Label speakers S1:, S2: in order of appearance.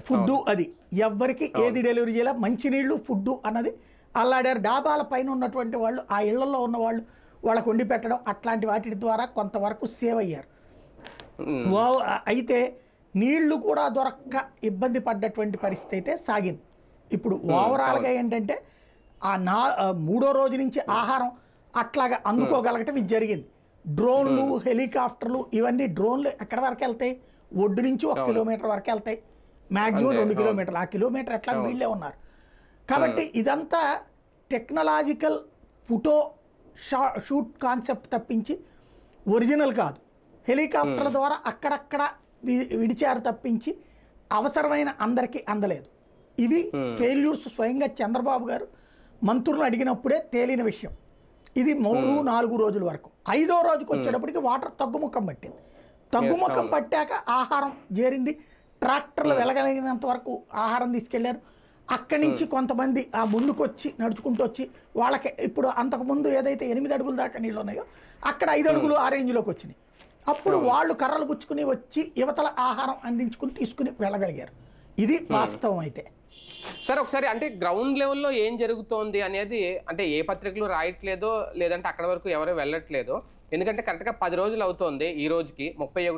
S1: Food అది ఎవ్వరికి ఏది డెలివరీ చేయాలి, మంచినీళ్ళు ఫుడ్ అన్నది అల్లాడారు. డాబాల పైన ఉన్నటువంటి వాళ్ళు, ఆ ఇళ్లలో ఉన్న వాళ్ళు వాళ్ళకు వండి పెట్టడం అట్లాంటి వాటి ద్వారా కొంతవరకు సేవ్ అయ్యారు. అయితే నీళ్లు కూడా దొరక్క ఇబ్బంది పడ్డటువంటి పరిస్థితి అయితే సాగింది. ఇప్పుడు ఓవరాల్గా ఏంటంటే మూడో రోజు నుంచి ఆహారం అట్లాగా అందుకోగలగటం ఇది జరిగింది. డ్రోన్లు, హెలికాప్టర్లు, ఇవన్నీ డ్రోన్లు ఎక్కడి వరకు వెళ్తాయి, ఒడ్డు నుంచి 1 కిలోమీటర్ వరకు వెళ్తాయి, మ్యాక్సిమం 2 కిలోమీటర్లు. ఆ కిలోమీటర్ ఎట్లా వీళ్ళే ఉన్నారు కాబట్టి ఇదంతా టెక్నాలజికల్ ఫోటో షూట్ కాన్సెప్ట్ తప్పించి ఒరిజినల్ కాదు. హెలికాప్టర్ల ద్వారా అక్కడక్కడ విడిచారు తప్పించి అవసరమైన అందరికీ అందలేదు. ఇవి ఫెయిల్యూర్స్ స్వయంగా చంద్రబాబు గారు మంత్రులు అడిగినప్పుడే తేలిన విషయం. ఇది 3-4 రోజుల వరకు. 5వ రోజుకి వచ్చేటప్పటికి వాటర్ తగ్గుముఖం పట్టింది. తగ్గుముఖం పట్టాక ఆహారం చేరింది. ట్రాక్టర్లు వెళ్ళగలిగినంత వరకు ఆహారం తీసుకెళ్లారు. అక్కడి నుంచి కొంతమంది ఆ ముందుకొచ్చి నడుచుకుంటూ వచ్చి వాళ్ళకి ఇప్పుడు అంతకుముందు ఏదైతే 8 అడుగుల దాకా నీళ్ళు ఉన్నాయో అక్కడ 5 అడుగులు ఆ రేంజ్లోకి వచ్చినాయి. అప్పుడు వాళ్ళు కర్రలు పుచ్చుకుని వచ్చి యువతల ఆహారం అందించుకుని తీసుకుని వెళ్ళగలిగారు. ఇది వాస్తవం. అయితే
S2: సార్ ఒకసారి అంటే గ్రౌండ్ లెవెల్లో ఏం జరుగుతోంది అనేది, అంటే ఏ పత్రికలు రాయట్లేదో లేదంటే అక్కడ వరకు ఎవరు వెళ్ళట్లేదో, ఎందుకంటే కరెక్ట్గా 10 రోజులు అవుతోంది ఈ రోజుకి 31